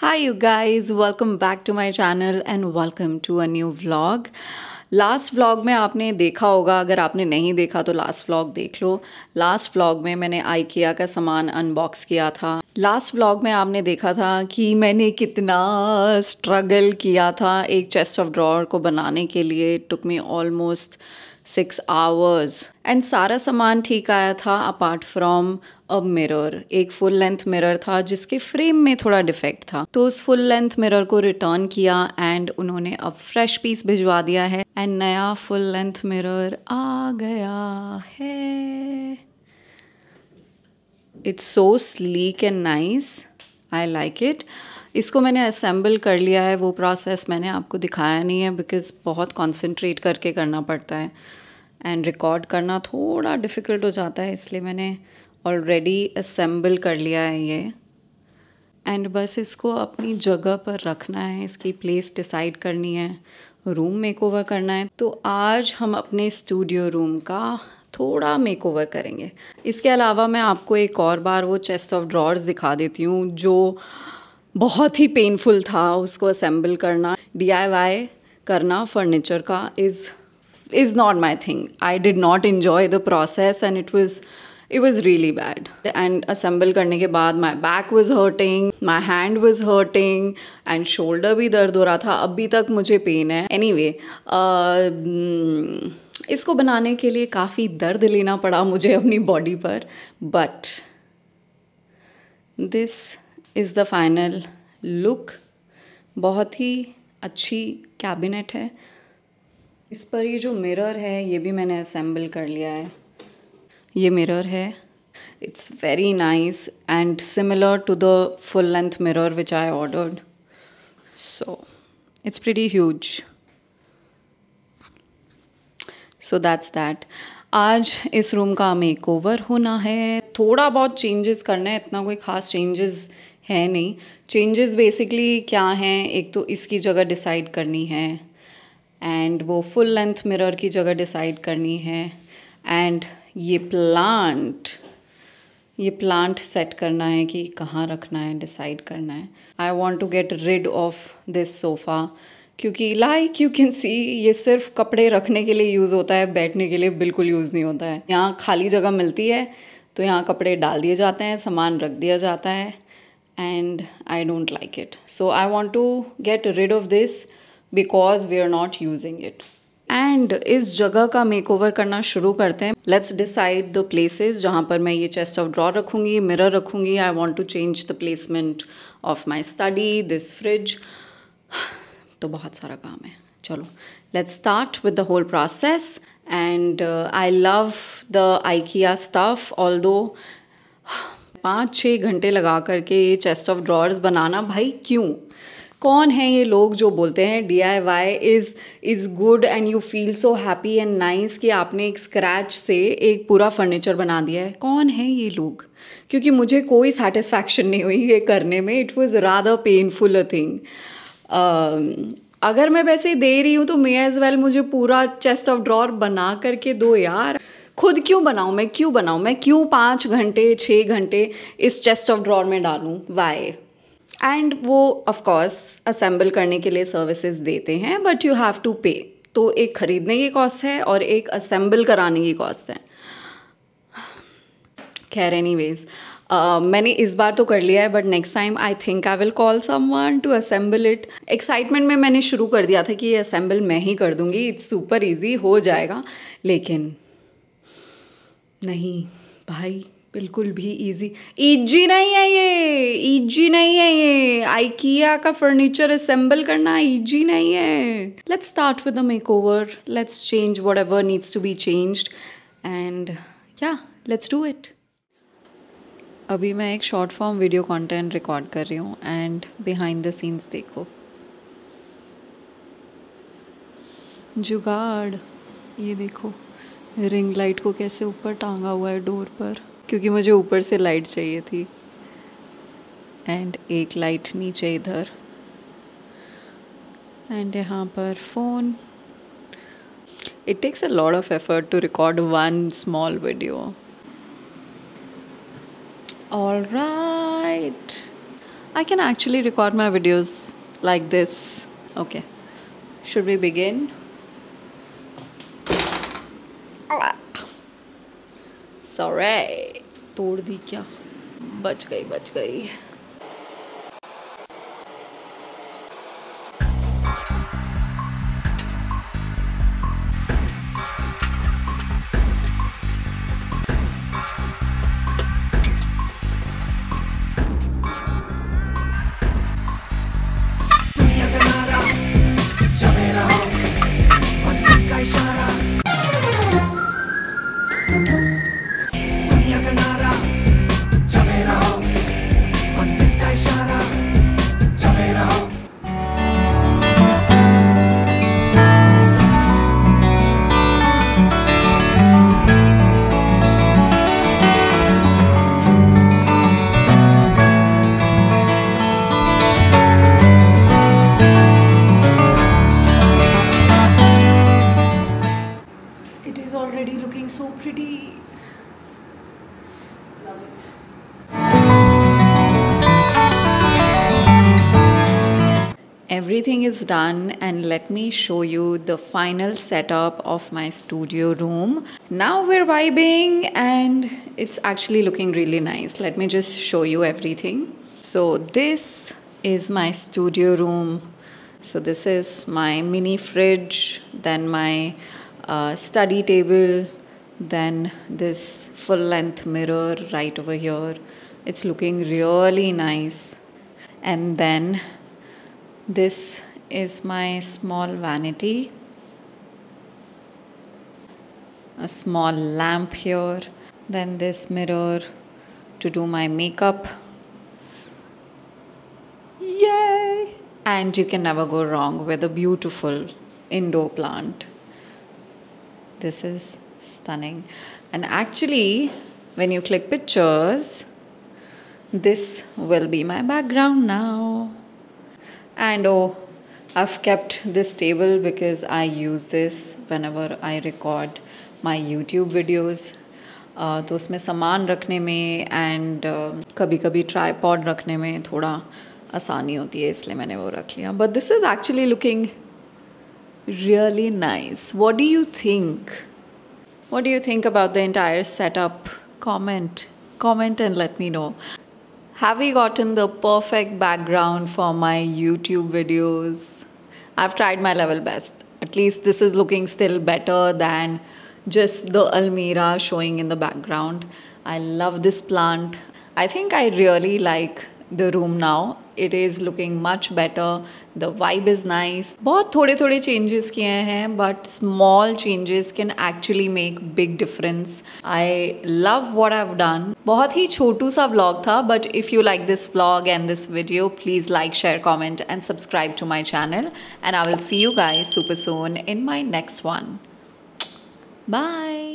Hi, you guys, welcome back to my channel and welcome to a new vlog. Last vlog में आपने देखा होगा, अगर आपने नहीं देखा तो लास्ट व्लॉग देख लो। लास्ट व्लॉग में मैंने आइकिया का सामान अनबॉक्स किया था। लास्ट व्लॉग में आपने देखा था कि मैंने कितना स्ट्रगल किया था एक चेस्ट ऑफ ड्रॉअर को बनाने के लिए। It took me almost 6 hours and सारा सामान ठीक आया था अपार्ट फ्रॉम अ मिरर। एक फुल लेंथ मिरर था जिसके फ्रेम में थोड़ा डिफेक्ट था, तो उस फुल लेंथ मिरर को रिटर्न किया एंड उन्होंने अब फ्रेश पीस भिजवा दिया है एंड नया फुल लेंथ मिरर आ गया है। It's so sleek and nice, I like it. इसको मैंने असेंबल कर लिया है। वो प्रोसेस मैंने आपको दिखाया नहीं है बिकॉज़ बहुत कंसंट्रेट करके करना पड़ता है एंड रिकॉर्ड करना थोड़ा डिफ़िकल्ट हो जाता है, इसलिए मैंने ऑलरेडी असेंबल कर लिया है ये। एंड बस इसको अपनी जगह पर रखना है, इसकी प्लेस डिसाइड करनी है, रूम मेकओवर करना है। तो आज हम अपने स्टूडियो रूम का थोड़ा मेकओवर करेंगे। इसके अलावा मैं आपको एक और बार वो चेस्ट ऑफ ड्रॉअर्स दिखा देती हूँ जो बहुत ही पेनफुल था उसको असेंबल करना। DIY करना फर्नीचर का is not my thing. I did not enjoy the process and it was really bad. And assemble करने के बाद my back was hurting, my hand was hurting and shoulder भी दर्द हो रहा था। अभी तक मुझे पेन है। Anyway, इसको बनाने के लिए काफ़ी दर्द लेना पड़ा मुझे अपनी बॉडी पर, but this is the final look. बहुत ही अच्छी कैबिनेट है। इस पर ये जो मिरर है ये भी मैंने असेंबल कर लिया है। ये मिरर है, it's very nice and similar to the full length mirror which I ordered, so it's pretty huge. So that's that. आज इस रूम का मेकओवर होना है। थोड़ा बहुत चेंजेस करना है, इतना कोई ख़ास चेंजेस है नहीं। चेंजेस बेसिकली क्या हैं, एक तो इसकी जगह डिसाइड करनी है एंड वो फुल लेंथ मिरर की जगह डिसाइड करनी है एंड ये प्लांट सेट करना है कि कहाँ रखना है, डिसाइड करना है। I want to get rid of this sofa क्योंकि लाइक यू कैन सी ये सिर्फ कपड़े रखने के लिए यूज़ होता है, बैठने के लिए बिल्कुल यूज़ नहीं होता है। यहाँ खाली जगह मिलती है तो यहाँ कपड़े डाल दिए जाते हैं, सामान रख दिया जाता है and I don't like it. So I want to get rid of this because we are not using it. And इस जगह का मेकओवर करना शुरू करते हैं। लेट्स डिसाइड द प्लेसेस जहाँ पर मैं ये चेस्ट ऑफ ड्रॉअर रखूँगी, मिरर रखूँगी। I want to change the placement of my study, this fridge. तो बहुत सारा काम है। चलो let's start with the whole process and I love the IKEA stuff. Although 5-6 घंटे लगा करके ये चेस्ट ऑफ ड्रॉअर्स बनाना, भाई क्यों? कौन है ये लोग जो बोलते हैं DIY is good and you feel so happy and nice कि आपने एक स्क्रैच से एक पूरा फर्नीचर बना दिया है? कौन है ये लोग? क्योंकि मुझे कोई सेटिस्फैक्शन नहीं हुई ये करने में। It was rather painful a thing. अगर मैं वैसे दे रही हूँ तो मे एज़ वेल मुझे पूरा चेस्ट ऑफ ड्रॉअर बना करके दो यार। खुद क्यों बनाऊँ? मैं क्यों 5 घंटे 6 घंटे इस चेस्ट ऑफ ड्रॉअर में डालूँ? वाई? एंड वो ऑफ कोर्स असेंबल करने के लिए सर्विसेज देते हैं बट यू हैव टू पे। तो एक ख़रीदने की कॉस्ट है और एक असेंबल कराने की कॉस्ट है। खैर एनीवेज, मैंने इस बार तो कर लिया है but next time I think I will call someone to assemble it. Excitement में मैंने शुरू कर दिया था कि ये असेंबल मैं ही कर दूँगी, इट्स सुपर ईजी हो जाएगा, लेकिन नहीं भाई, बिल्कुल भी ईजी नहीं है ये। आइकिया का फर्नीचर असेंबल करना ईजी नहीं है। Let's start with the makeover. Let's change whatever needs to be changed and yeah let's do it. अभी मैं एक short form video content record कर रही हूँ एंड बिहाइंड द सीन्स देखो। जुगाड़, ये देखो रिंग लाइट को कैसे ऊपर टांगा हुआ है डोर पर, क्योंकि मुझे ऊपर से लाइट चाहिए थी एंड एक लाइट नीचे इधर एंड यहाँ पर phone. It takes a lot of effort to record one small video. All right, I can actually record my videos like this. Okay. Should we begin? Sorry. तोड़ दी क्या? बच गई. It is already looking so pretty. Love it. Everything is done, and let me show you the final setup of my studio room. Now we're vibing and it's actually looking really nice. Let me just show you everything. So this is my studio room. So this is my mini fridge, then my study table, then this full length mirror right over here. It's looking really nice. And then this is my small vanity, a small lamp here, then this mirror to do my makeup. Yay! And you can never go wrong with a beautiful indoor plant. This is stunning. And actually, when you click pictures, this will be my background now. And oh, I've kept this table because I use this whenever I record my YouTube videos. तो उसमें सामान रखने में and कभी-कभी tripod रखने में थोड़ा आसानी होती है, इसलिए मैंने वो रख लिया. But this is actually looking really nice. What do you think? What do you think about the entire setup? Comment and let me know. Have we gotten the perfect background for my YouTube videos? I've tried my level best. At least this is looking still better than just the Almira showing in the background. I love this plant. I think I really like the room now. It is looking much better. The vibe is nice. बहुत थोड़े changes किए हैं, but small changes can actually make big difference. I love what I've done. बहुत ही छोटू सा vlog था, but if you like this vlog and this video, please like, share, comment and subscribe to my channel. And I will see you guys super soon in my next one. Bye.